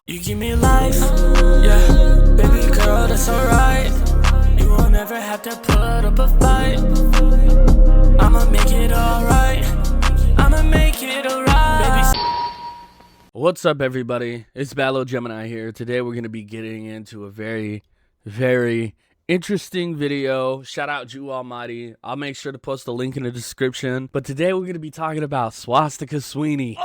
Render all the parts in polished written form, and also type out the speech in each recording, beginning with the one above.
You give me life, yeah, baby girl, that's alright. You won't ever have to put up a fight. I'ma make it alright. I'ma make it alright. What's up, everybody? It's Ballo Gemini here. Today we're going to be getting into a very interesting video. Shout out Jew Almighty. I'll make sure to post a link in the description. But today we're going to be talking about Swastika Sweeney.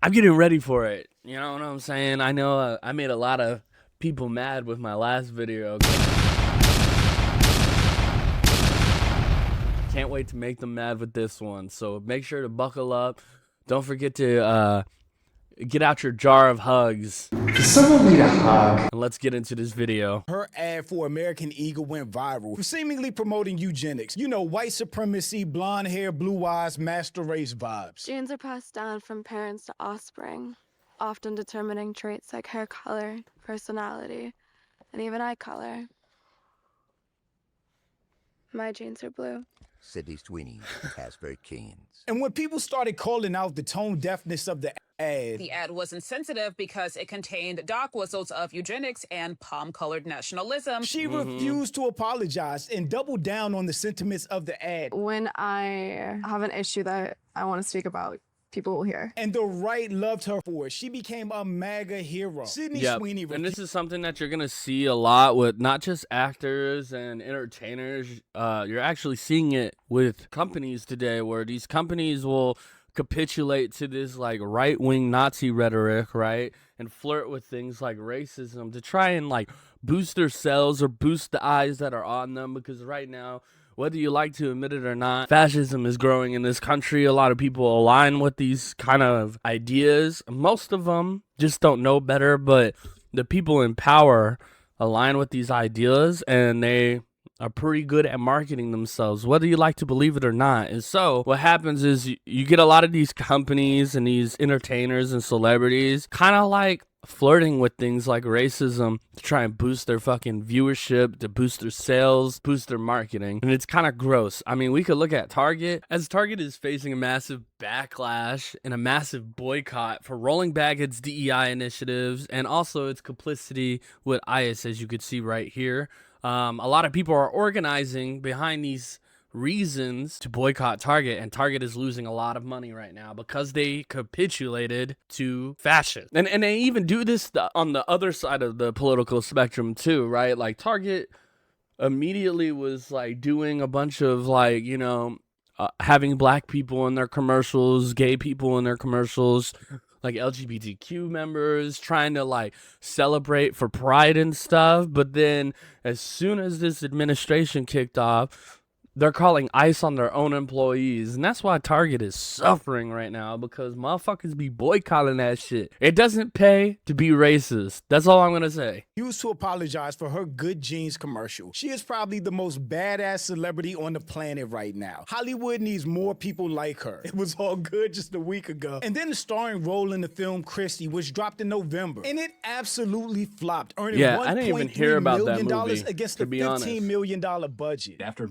I'm getting ready for it. You know what I'm saying? I know I made a lot of people mad with my last video. Can't wait to make them mad with this one. So make sure to buckle up. Don't forget to get out your jar of hugs. Does someone need a hug? And let's get into this video. Her ad for American Eagle went viral for seemingly promoting eugenics. You know, white supremacy, blonde hair, blue eyes, master race vibes. Genes are passed down from parents to offspring, often determining traits like hair color, personality, and even eye color. My genes are blue. Sydney Sweeney has very Canes. And when people started calling out the tone deafness of the ad, The ad was insensitive because it contained dog whistles of eugenics and palm-colored nationalism. she refused to apologize and doubled down on the sentiments of the ad. When I have an issue that I want to speak about, people will hear. And the right loved her for it. She became a MAGA hero. Sydney Sweeney And this is something that you're going to see a lot with not just actors and entertainers. You're actually seeing it with companies today, where these companies will capitulate to this like right-wing Nazi rhetoric, right? And flirt with things like racism to try and like boost their sales or boost the eyes that are on them, because right now, whether you like to admit it or not, fascism is growing in this country. A lot of people align with these kind of ideas. Most of them just don't know better, but the people in power align with these ideas, and they are pretty good at marketing themselves, whether you like to believe it or not. And so what happens is you get a lot of these companies and these entertainers and celebrities kind of like flirting with things like racism to try and boost their fucking viewership, to boost their sales, boost their marketing. And it's kind of gross. I mean, we could look at Target, as Target is facing a massive backlash and a massive boycott for rolling back its DEI initiatives and also its complicity with ICE, as you could see right here. A lot of people are organizing behind these reasons to boycott Target, and Target is losing a lot of money right now because they capitulated to fashists. And they even do this on the other side of the political spectrum too, right? Like Target immediately was like doing a bunch of like, you know, having black people in their commercials, gay people in their commercials, like LGBTQ members, trying to like celebrate for pride and stuff. But then as soon as this administration kicked off, they're calling ICE on their own employees. And that's why Target is suffering right now, because motherfuckers be boycotting that shit. It doesn't pay to be racist. That's all I'm going to say. Used to apologize for her Good Genes commercial. She is probably the most badass celebrity on the planet right now. Hollywood needs more people like her. It was all good just a week ago. And then the starring role in the film Christie, which dropped in November. And it absolutely flopped, earning I didn't even hear about that movie, against to the be $15 honest. million budget. After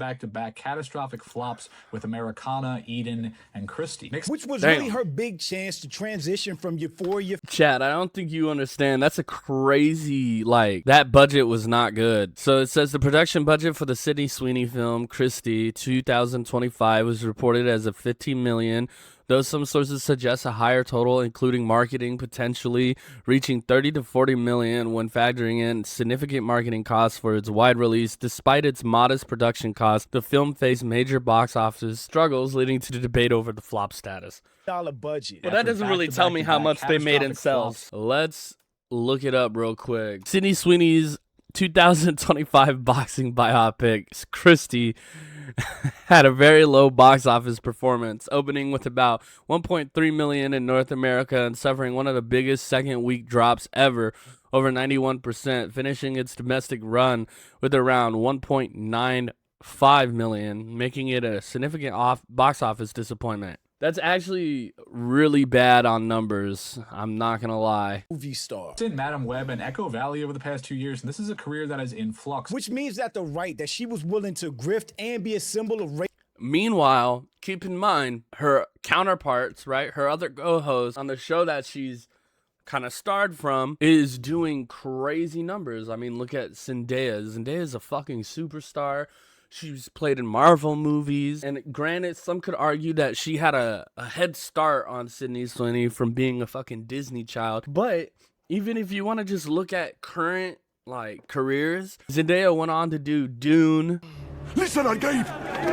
back-to-back catastrophic flops with Americana, Eden, and Christie. Which was Damn. really her big chance to transition from Euphoria. Chad, I don't think you understand. That's a crazy, like, that budget was not good. So it says the production budget for the Sydney Sweeney film, Christie, 2025 was reported as a $15 million, though some sources suggest a higher total, including marketing potentially reaching 30 to 40 million when factoring in significant marketing costs for its wide release. Despite its modest production costs, the film faced major box office struggles, leading to the debate over the flop status. Budget. Well, that doesn't really tell me how much they made in sales. Let's look it up real quick. Sydney Sweeney's 2025 boxing biopic, Christie, had a very low box office performance, opening with about 1.3 million in North America and suffering one of the biggest second week drops ever, over 91%, finishing its domestic run with around 1.95 million, making it a significant box office disappointment. That's actually really bad on numbers. I'm not going to lie. Movie star. In Madam Web and Echo Valley over the past 2 years, and this is a career that is in flux. Which means that the right that she was willing to grift and be a symbol of race. Meanwhile, keep in mind her counterparts, right? Her other co-hosts on the show that she's kind of starred from, is doing crazy numbers. I mean, look at Zendaya. Zendaya is a fucking superstar. She's played in Marvel movies. And granted, some could argue that she had a head start on Sydney Sweeney from being a fucking Disney child. But even if you want to just look at current, like, careers, Zendaya went on to do Dune. Listen again!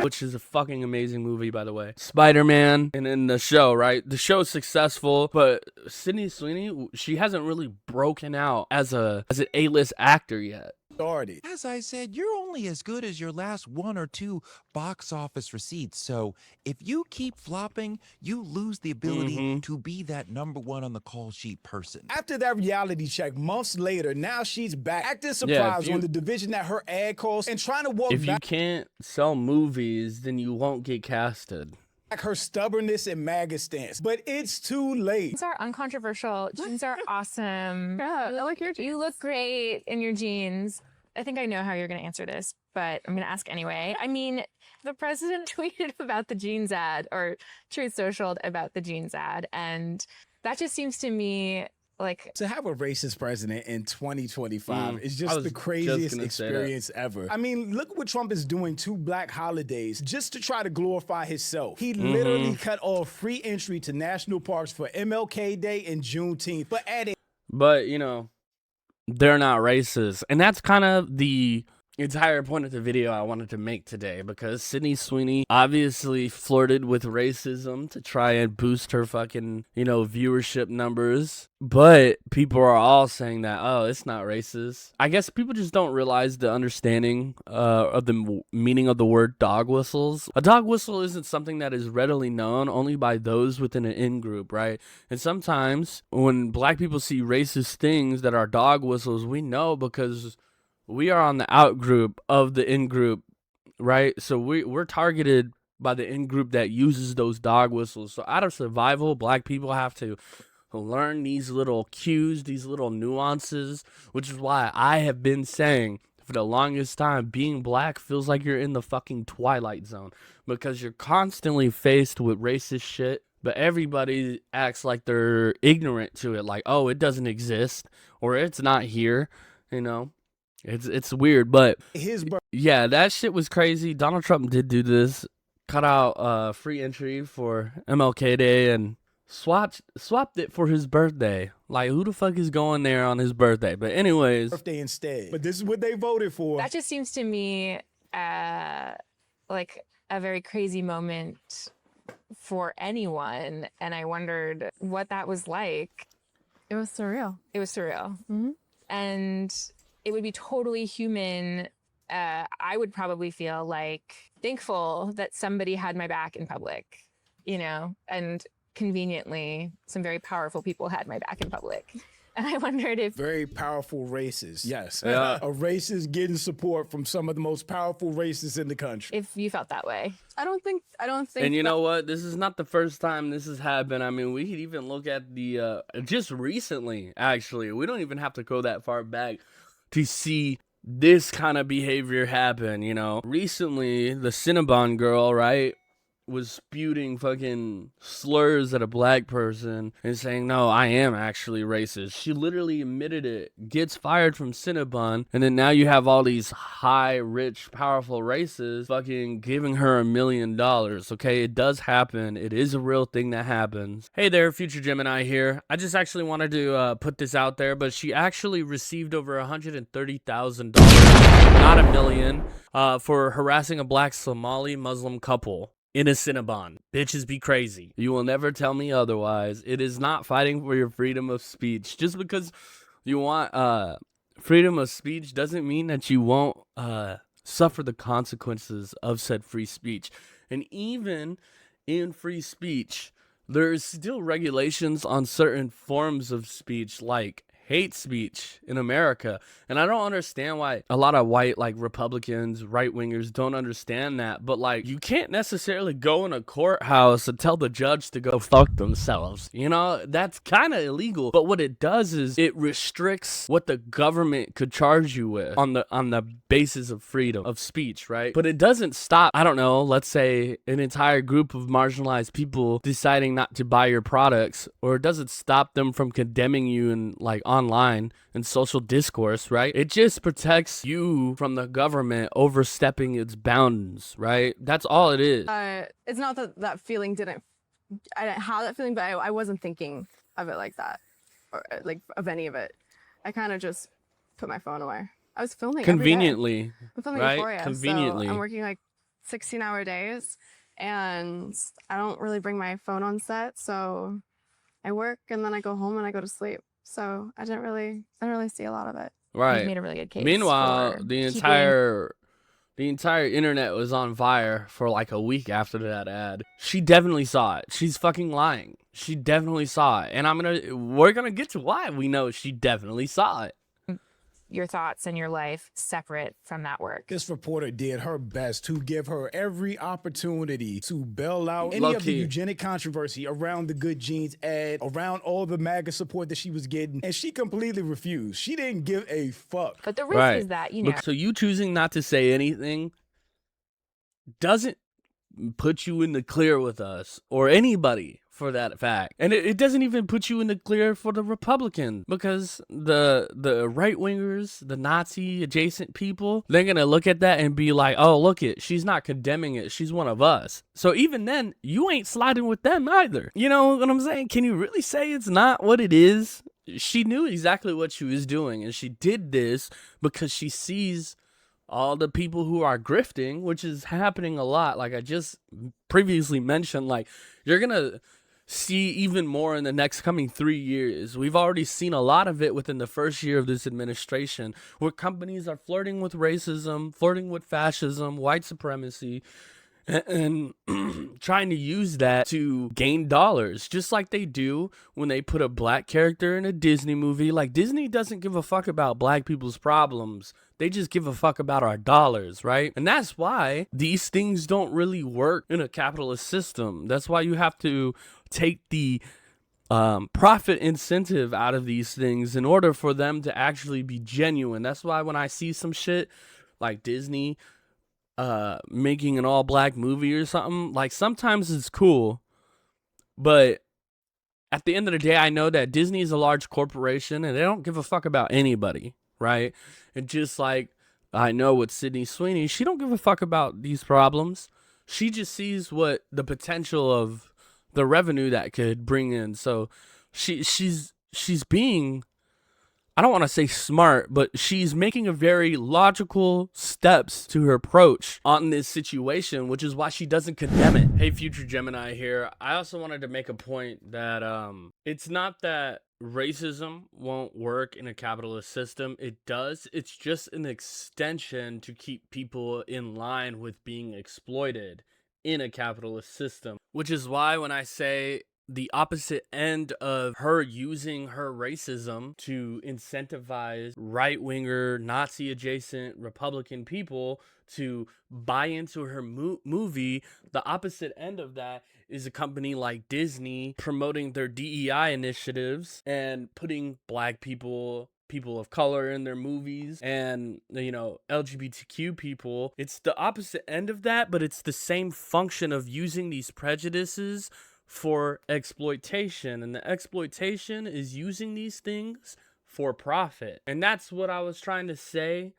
Which is a fucking amazing movie, by the way. Spider-Man, and in the show, right? The show's successful, but Sydney Sweeney, she hasn't really broken out as an A-list actor yet. Started. As I said, you're only as good as your last 1 or 2 box office receipts. So if you keep flopping, you lose the ability to be that #1 on the call sheet person. After that reality check, months later, now she's back acting surprised on the division that her ad calls and trying to walk If you back can't sell movies, then you won't get casted. her stubbornness and MAGA stance. But it's too late. Jeans are uncontroversial. Jeans are awesome. Yeah, I like your jeans. You look great in your jeans. I think I know how you're going to answer this, but I'm going to ask anyway. I mean, the president tweeted about the jeans ad, or Truth Socialed about the jeans ad, and that just seems to me like... To have a racist president in 2025 is just the craziest experience ever. I mean, look what Trump is doing to Black holidays just to try to glorify himself. He literally cut off free entry to national parks for MLK Day and Juneteenth, but adding... But, you know, they're not racist. And that's kind of the entire point of the video I wanted to make today, because Sydney Sweeney obviously flirted with racism to try and boost her fucking, you know, viewership numbers. But people are all saying that, oh, it's not racist. I guess people just don't realize the understanding of the meaning of the word dog whistles. A dog whistle isn't something that is readily known only by those within an in-group, right? And sometimes when Black people see racist things that are dog whistles, we know because we are on the out group of the in group, right? So we're targeted by the in group that uses those dog whistles. So out of survival, Black people have to learn these little cues, these little nuances, which is why I have been saying for the longest time, being Black feels like you're in the fucking Twilight Zone, because you're constantly faced with racist shit, but everybody acts like they're ignorant to it, like, oh, it doesn't exist, or it's not here, you know? It's weird, but yeah, that shit was crazy. Donald Trump did do this, cut out free entry for MLK Day and swapped it for his birthday. Like, who the fuck is going there on his birthday? But anyways, birthday instead. But this is what they voted for. That just seems to me like a very crazy moment for anyone, and I wondered what that was like. It was surreal. It was surreal. And it would be totally human. I would probably feel like thankful that somebody had my back in public, you know, and conveniently some very powerful people had my back in public. And I wondered if... Very powerful racists. Yes. Yeah. A racist getting support from some of the most powerful racists in the country. If you felt that way. I don't think. And you know what? This is not the first time this has happened. I mean, we could even look at the, just recently, actually. We don't even have to go that far back to see this kind of behavior happen, you know. Recently, the Cinnabon girl, right, was spewing fucking slurs at a Black person and saying, no, I am actually racist. She literally admitted it, gets fired from Cinnabon, and then now you have all these high, rich, powerful racists fucking giving her $1 million, okay? It does happen. It is a real thing that happens. Hey there, Future Gemini here. I just actually wanted to put this out there, but she actually received over $130,000, not $1 million, for harassing a Black Somali Muslim couple in a Cinnabon. Bitches be crazy. You will never tell me otherwise. It is not fighting for your freedom of speech. Just because you want freedom of speech doesn't mean that you won't suffer the consequences of said free speech. And even in free speech, there is still regulations on certain forms of speech, like hate speech in America. And I don't understand why a lot of white, like, Republicans, right-wingers don't understand that. But, like, you can't necessarily go in a courthouse and tell the judge to go fuck themselves. You know, that's kind of illegal. But what it does is it restricts what the government could charge you with on the basis of freedom of speech, right? But it doesn't stop, I don't know, let's say an entire group of marginalized people deciding not to buy your products, or it doesn't stop them from condemning you in, like, online and social discourse, right? It just protects you from the government overstepping its bounds, right? That's all it is. It's not that that feeling I didn't have that feeling, but I wasn't thinking of it like that, or like of any of it. I kind of just put my phone away. I was filming Conveniently, every day. I'm filming right? Euphoria, Conveniently. so I'm working like 16-hour days, and I don't really bring my phone on set, so I work and then I go home and I go to sleep. So I didn't really see a lot of it. Right. You've made a really good case. Meanwhile, for the keeping- entire internet was on fire for like a week after that ad. She definitely saw it. She's fucking lying. She definitely saw it. And we're gonna get to why we know she definitely saw it. your thoughts and your life separate from that work. This reporter did her best to give her every opportunity to bail out any Low of the key. eugenic controversy around the Good Genes ad, around all the MAGA support that she was getting, and she completely refused. She didn't give a fuck. But the risk is that, you know. Look, so you choosing not to say anything doesn't put you in the clear with us or anybody for that fact. And it doesn't even put you in the clear for the Republicans, because the right-wingers, the Nazi adjacent people, they're going to look at that and be like, oh, look it, she's not condemning it. She's one of us. So even then, you ain't sliding with them either. You know what I'm saying? Can you really say it's not what it is? She knew exactly what she was doing, and she did this because she sees all the people who are grifting, which is happening a lot. Like I just previously mentioned, like you're going to see even more in the next coming 3 years. We've already seen a lot of it within the first year of this administration, where companies are flirting with racism, flirting with fascism, white supremacy, and trying to use that to gain dollars, just like they do when they put a black character in a Disney movie. Like, Disney doesn't give a fuck about black people's problems. They just give a fuck about our dollars, right? And that's why these things don't really work in a capitalist system. That's why you have to take the profit incentive out of these things in order for them to actually be genuine. That's why when I see some shit like Disney making an all-black movie or something, like sometimes it's cool, but at the end of the day, I know that Disney is a large corporation and they don't give a fuck about anybody, right? And just like I know with Sydney Sweeney, she don't give a fuck about these problems. She just sees what the potential of the revenue that could bring in. So she's being, I don't want to say smart, but she's making a very logical steps to her approach on this situation, which is why she doesn't condemn it. Hey, Future Gemini here. I also wanted to make a point that it's not that racism won't work in a capitalist system. It does. It's just an extension to keep people in line with being exploited in a capitalist system, which is why when I say the opposite end of her using her racism to incentivize right-winger, Nazi-adjacent Republican people to buy into her movie, the opposite end of that is a company like Disney promoting their DEI initiatives and putting black people of color in their movies, and, you know, LGBTQ people. It's the opposite end of that, but it's the same function of using these prejudices for exploitation, and the exploitation is using these things for profit. And that's what I was trying to say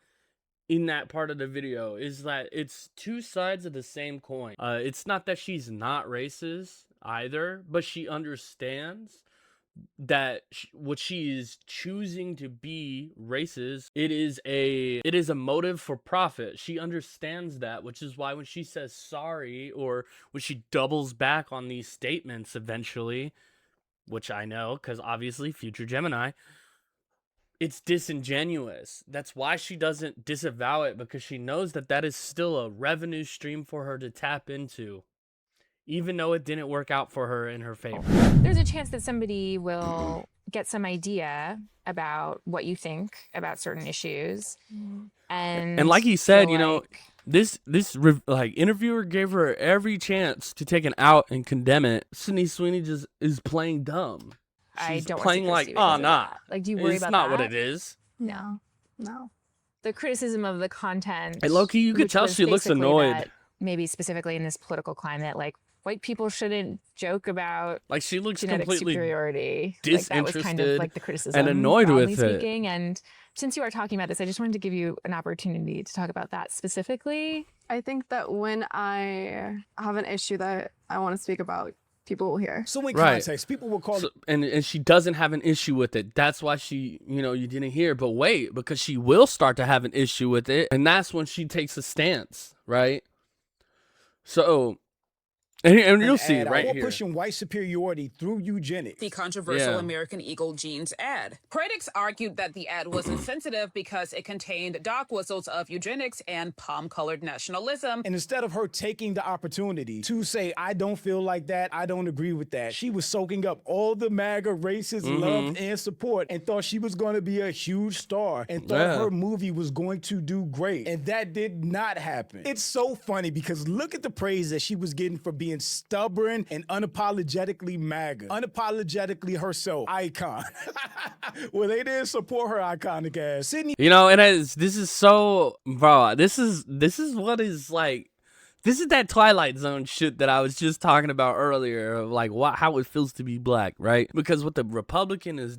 in that part of the video, is that it's two sides of the same coin. It's not that she's not racist either, but she understands that what she is choosing to be racist, it is a motive for profit. She understands that, which is why when she says sorry, or when she doubles back on these statements eventually, which I know because obviously Future Gemini, it's disingenuous. That's why she doesn't disavow it, because she knows that that is still a revenue stream for her to tap into, even though it didn't work out for her in her favor. There's a chance that somebody will get some idea about what you think about certain issues. And like he said, feel you know, like- this like interviewer gave her every chance to take an out and condemn it. Sydney Sweeney just is playing dumb. I She's don't playing want to like, oh, nah. nah. Like, do you worry It's about not that? what it is. No. No. The criticism of the content. And low-key, you could which tell was she looks basically annoyed. that maybe specifically in this political climate, like white people shouldn't joke about Like she looks genetic completely superiority. disinterested Like that was kind of like the criticism and annoyed broadly with it. speaking. And since you are talking about this, I just wanted to give you an opportunity to talk about that specifically. I think that when I have an issue that I want to speak about, people will hear. So in Right. context, people will call So, it. and she doesn't have an issue with it. That's why she, you know, you didn't hear. But wait, because she will start to have an issue with it, and that's when she takes a stance, right? So, and you'll see ad right or here. pushing white superiority through eugenics. The controversial Yeah. American Eagle jeans ad. Critics argued that the ad was insensitive because it contained dog whistles of eugenics and palm-colored nationalism. And instead of her taking the opportunity to say, I don't feel like that, I don't agree with that, she was soaking up all the MAGA racist love and support and thought she was going to be a huge star and thought her movie was going to do great. And that did not happen. It's so funny because look at the praise that she was getting for being stubborn and unapologetically MAGA. Unapologetically herself. Icon. Well, they didn't support her iconic ass. Sydney. You know, and this is so, bro. This is what is like. This is that Twilight Zone shit that I was just talking about earlier, of like how it feels to be black, right? Because what the Republicans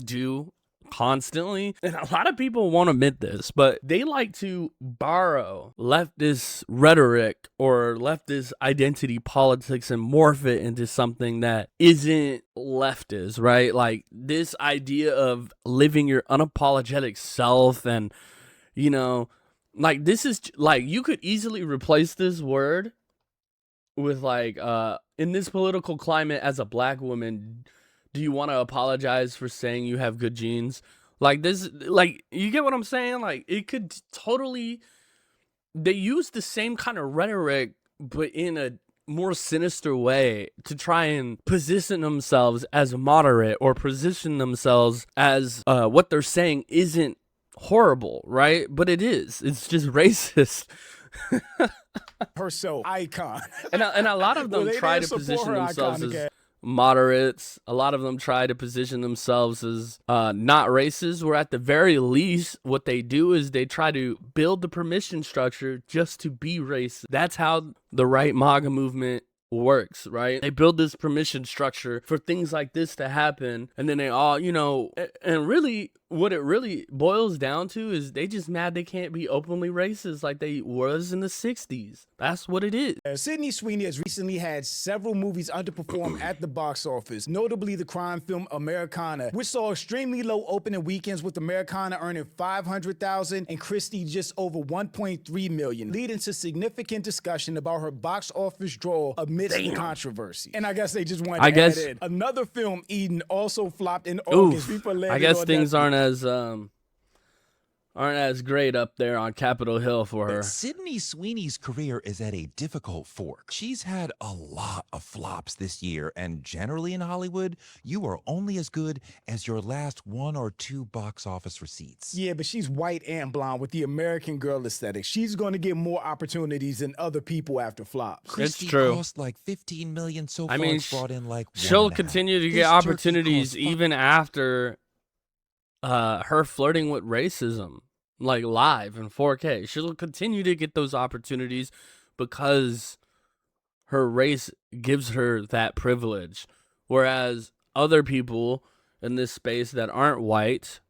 do constantly, and a lot of people won't admit this, but they like to borrow leftist rhetoric or leftist identity politics and morph it into something that isn't leftist, right? Like this idea of living your unapologetic self, and you know, like this is like, you could easily replace this word with like in this political climate, as a black woman, do you want to apologize for saying you have good genes? Like this, like, you get what I'm saying? Like, it could totally, they use the same kind of rhetoric, but in a more sinister way to try and position themselves as moderate, or position themselves as what they're saying isn't horrible, right? But it is. It's just racist. Herself. Icon. And a lot of them Well, they try to didn't support position her themselves iconic as ass. moderates. A lot of them try to position themselves as not racist, where at the very least what they do is they try to build the permission structure just to be racist. That's how the right MAGA movement works, right? They build this permission structure for things like this to happen, and then they all, you know, and really what it really boils down to is they just mad they can't be openly racist like they was in the 60s. That's what it is. Sydney Sweeney has recently had several movies underperform at the box office, notably the crime film Americana, which saw extremely low opening weekends, with Americana earning $500,000 and Christie just over $1.3 million, leading to significant discussion about her box office draw amidst the controversy. And I guess they just wanted to add in. Another film, Eden, also flopped in August. I guess things aren't as great up there on Capitol Hill for her. Sydney Sweeney's career is at a difficult fork. She's had a lot of flops this year, and generally in Hollywood, you are only as good as your last 1 or 2 box office receipts. Yeah, but she's white and blonde with the American girl aesthetic. She's going to get more opportunities than other people after flops. Christie It's true. cost like $15 million so far. I mean, it's brought in like she'll 1.5. continue to This get turkey opportunities cost even after her flirting with racism, like live in 4K. She'll continue to get those opportunities because her race gives her that privilege, whereas other people in this space that aren't white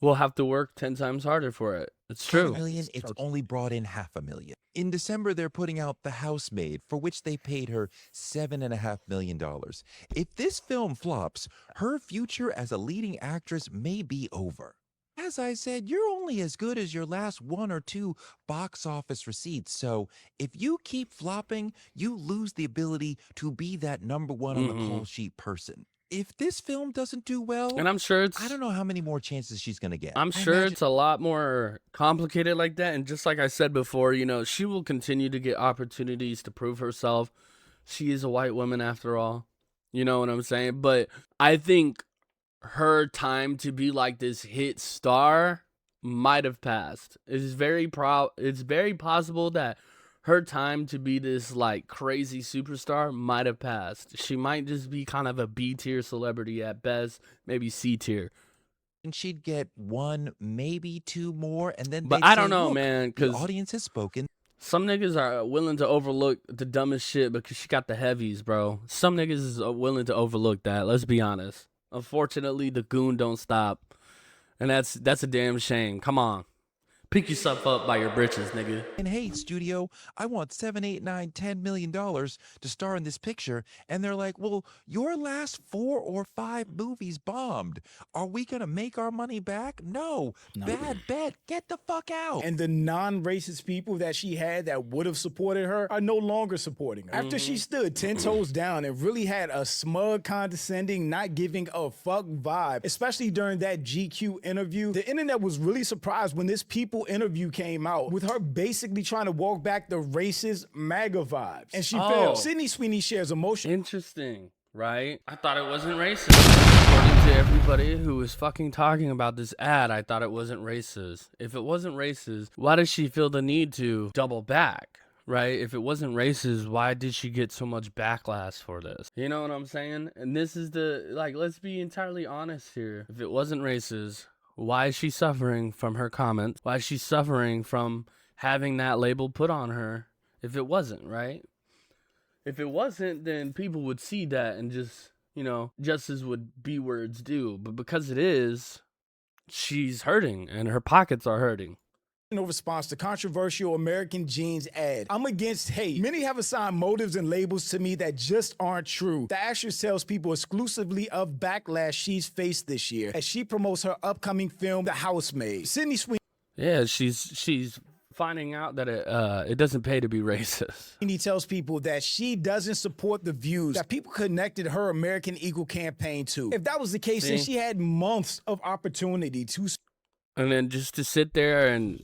will have to work 10 times harder for it. It's true. $1 million, it's only brought in $500,000. In December, they're putting out The Housemaid, for which they paid her $7.5 million. If this film flops, her future as a leading actress may be over. As I said, you're only as good as your last 1 or 2 box office receipts, so if you keep flopping, you lose the ability to be that number one on the call sheet person. If this film doesn't do well, And I'm sure it's, I don't know how many more chances she's going to get. I'm sure it's a lot more complicated like that. And just like I said before, you know, she will continue to get opportunities to prove herself. She is a white woman after all. You know what I'm saying? But I think her time to be like this hit star might have passed. It's very possible that her time to be this like crazy superstar might have passed. She might just be kind of a B tier celebrity at best, maybe C tier. And she'd get 1, maybe 2 more, and then But they'd I say, don't know, "Look, man, the because audience has spoken." some niggas are willing to overlook the dumbest shit because she got the heavies, bro. Some niggas is willing to overlook that. Let's be honest. Unfortunately, the goon don't stop, and that's a damn shame. Come on, pick yourself up by your britches, nigga. And hey, studio, I want $7, $8, $9, $10 million to star in this picture. And they're like, well, your last 4 or 5 movies bombed. Are we going to make our money back? No. Bad bet. Get the fuck out. And the non-racist people that she had that would have supported her are no longer supporting her. After she stood 10 toes down and really had a smug, condescending, not giving a fuck vibe, especially during that GQ interview, the internet was really surprised when this People interview came out with her basically trying to walk back the racist MAGA vibes. And she failed. Sydney Sweeney shares emotion. Interesting, right? I thought it wasn't racist. According to everybody who was fucking talking about this ad, I thought it wasn't racist. If it wasn't racist, why does she feel the need to double back? Right? If it wasn't racist, why did she get so much backlash for this? You know what I'm saying? And this is let's be entirely honest here. If it wasn't racist, why is she suffering from her comments? Why is she suffering from having that label put on her if it wasn't, right? If it wasn't, then people would see that and just, just as would B words do. But because it is, she's hurting and her pockets are hurting. No response to controversial American Jeans ad. I'm against hate. Many have assigned motives and labels to me that just aren't true. The actress tells people exclusively of backlash she's faced this year as she promotes her upcoming film, The Housemaid. Sydney Sweeney. Yeah, she's finding out that it doesn't pay to be racist. He tells people that she doesn't support the views that people connected her American Eagle campaign to. If that was the case, then she had months of opportunity to. And then just to sit there and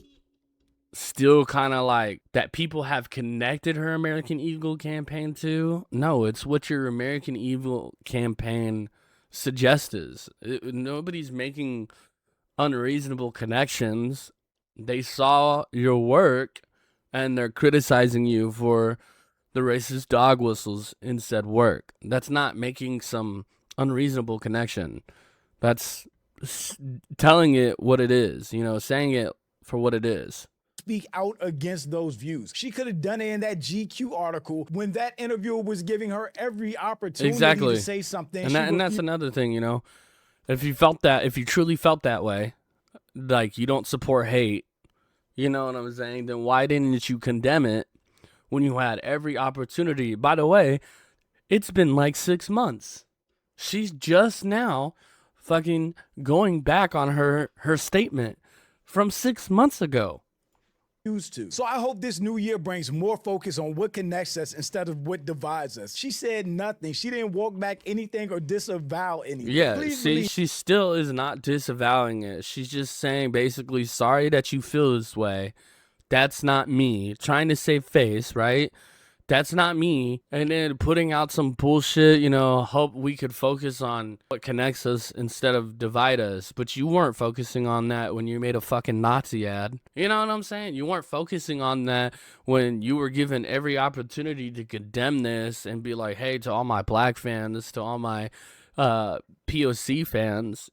still kind of like that people have connected her American Eagle campaign to. No, it's what your American Eagle campaign suggests. Nobody's making unreasonable connections. They saw your work and they're criticizing you for the racist dog whistles in said work. That's not making some unreasonable connection. That's telling it what it is, saying it for what it is. Speak out against those views. She could have done it in that GQ article when that interviewer was giving her every opportunity to say something. And that's another thing, if you truly felt that way, like you don't support hate, you know what I'm saying, then why didn't you condemn it when you had every opportunity? By the way, it's been like 6 months. She's just now fucking going back on her statement from 6 months ago. Used to. So I hope this new year brings more focus on what connects us instead of what divides us. She said nothing. She didn't walk back anything or disavow anything. Yeah, she still is not disavowing it. She's just saying basically, sorry that you feel this way. That's not me. Trying to save face, right? That's not me. And then putting out some bullshit, hope we could focus on what connects us instead of divide us. But you weren't focusing on that when you made a fucking Nazi ad. You know what I'm saying? You weren't focusing on that when you were given every opportunity to condemn this and be like, hey, to all my black fans, to all my POC fans,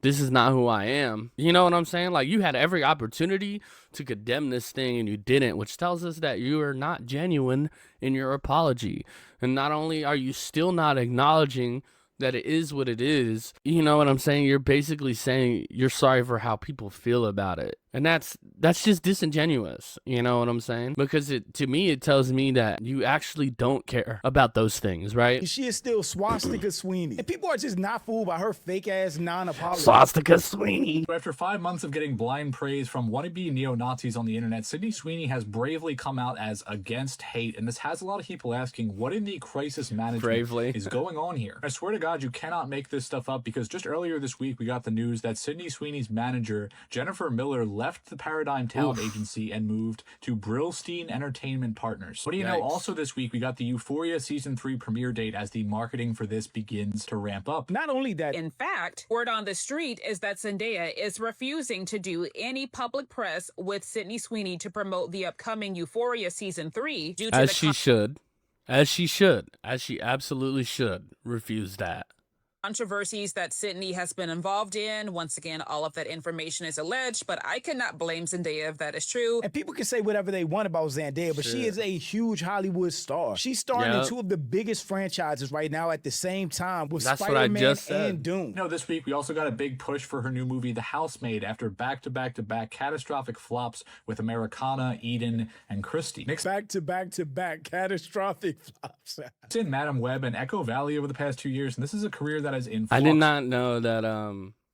this is not who I am. You know what I'm saying? Like, you had every opportunity to condemn this thing and you didn't, which tells us that you are not genuine in your apology. And not only are you still not acknowledging that it is what it is, you know what I'm saying? You're basically saying you're sorry for how people feel about it. And that's just disingenuous, you know what I'm saying? Because to me, it tells me that you actually don't care about those things, right? She is still Swastika Sweeney. And people are just not fooled by her fake-ass non-apology. Swastika Sweeney. After 5 months of getting blind praise from wannabe neo-Nazis on the internet, Sydney Sweeney has bravely come out as against hate. And this has a lot of people asking, what in the crisis management is going on here? I swear to God, you cannot make this stuff up, because just earlier this week, we got the news that Sydney Sweeney's manager, Jennifer Miller, left left the Paradigm Talent Agency and moved to Brillstein Entertainment Partners. What do you know? Also this week, we got the Euphoria Season 3 premiere date as the marketing for this begins to ramp up. Not only that, in fact, word on the street is that Zendaya is refusing to do any public press with Sydney Sweeney to promote the upcoming Euphoria Season 3 due to as she should. As she absolutely should refuse that. controversies that Sydney has been involved in. Once again, all of that information is alleged, but I cannot blame Zendaya if that is true. And people can say whatever they want about Zendaya, but she is a huge Hollywood star. She's starring in two of the biggest franchises right now at the same time with Spider-Man and Doom. No, this week we also got a big push for her new movie, The Housemaid, after back-to-back catastrophic flops with Americana, Eden, and Christie. Next back-to-back catastrophic flops. It's in Madam Web and Echo Valley over the past 2 years, and this is a career that is in flux. I did not know that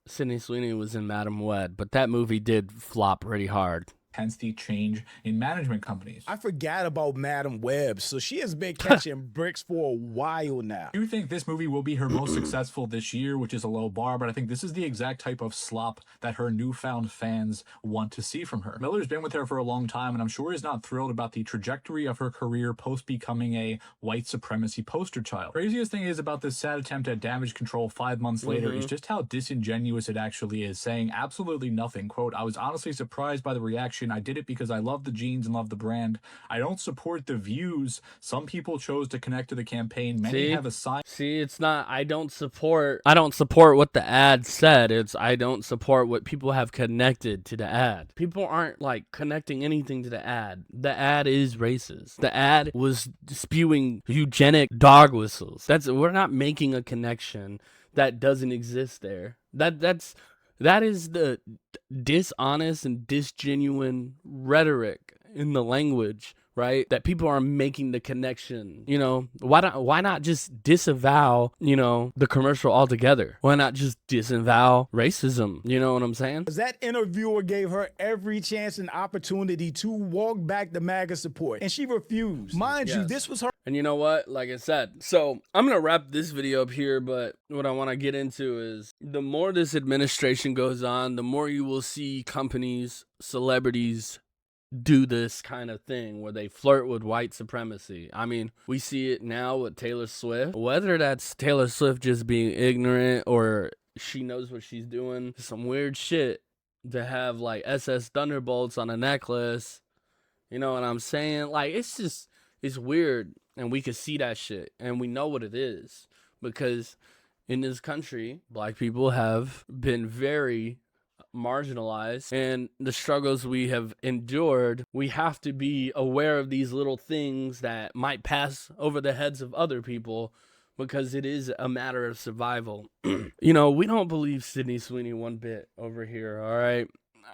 Sydney Sweeney was in Madam Web, but that movie did flop pretty hard. Hence the change in management companies. I forgot about Madam Web, so she has been catching bricks for a while now. I do think this movie will be her most successful this year, which is a low bar, but I think this is the exact type of slop that her newfound fans want to see from her. Miller's been with her for a long time, and I'm sure is not thrilled about the trajectory of her career post becoming a white supremacy poster child. Craziest thing is about this sad attempt at damage control 5 months later is just how disingenuous it actually is, saying absolutely nothing. Quote, I was honestly surprised by the reaction. I did it because I love the jeans and love the brand. I don't support the views. Some people chose to connect to the campaign. Many have assigned. See, it's not I don't support what the ad said. It's I don't support what people have connected to the ad. People aren't like connecting anything to the ad. The ad is racist. The ad was spewing eugenic dog whistles. We're not making a connection that doesn't exist there. That is the dishonest and disgenuine rhetoric in the language, right? That people are making the connection. You know, why not just disavow, the commercial altogether? Why not just disavow racism? You know what I'm saying? That interviewer gave her every chance and opportunity to walk back the MAGA support, and she refused. Mind you, this was her. And you know what? Like I said, so I'm going to wrap this video up here, but what I want to get into is the more this administration goes on, the more you will see companies, celebrities do this kind of thing where they flirt with white supremacy. I mean, we see it now with Taylor Swift. Whether that's Taylor Swift just being ignorant or she knows what she's doing, some weird shit to have like SS Thunderbolts on a necklace. You know what I'm saying? Like, it's weird. And we can see that shit, and we know what it is, because in this country, black people have been very marginalized, and the struggles we have endured, we have to be aware of these little things that might pass over the heads of other people, because it is a matter of survival. We don't believe Sydney Sweeney one bit over here, all right?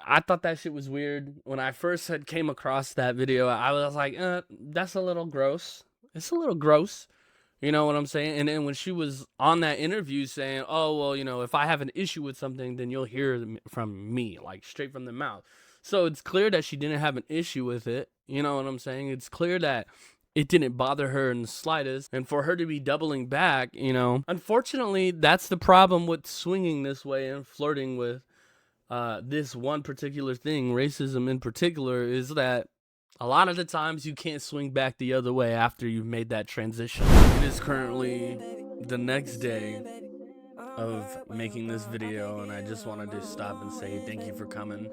I thought that shit was weird. When I first came across that video, I was like, that's a little gross. It's a little gross, you know what I'm saying? And then when she was on that interview saying, oh, well, if I have an issue with something, then you'll hear from me, like straight from the mouth. So it's clear that she didn't have an issue with it. You know what I'm saying? It's clear that it didn't bother her in the slightest. And for her to be doubling back, unfortunately, that's the problem with swinging this way and flirting with this one particular thing, racism in particular, is that a lot of the times you can't swing back the other way after you've made that transition. It is currently the next day of making this video, and I just wanted to stop and say thank you for coming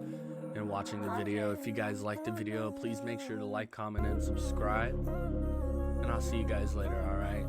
and watching the video. If you guys liked the video, please make sure to like, comment, and subscribe. And I'll see you guys later, all right?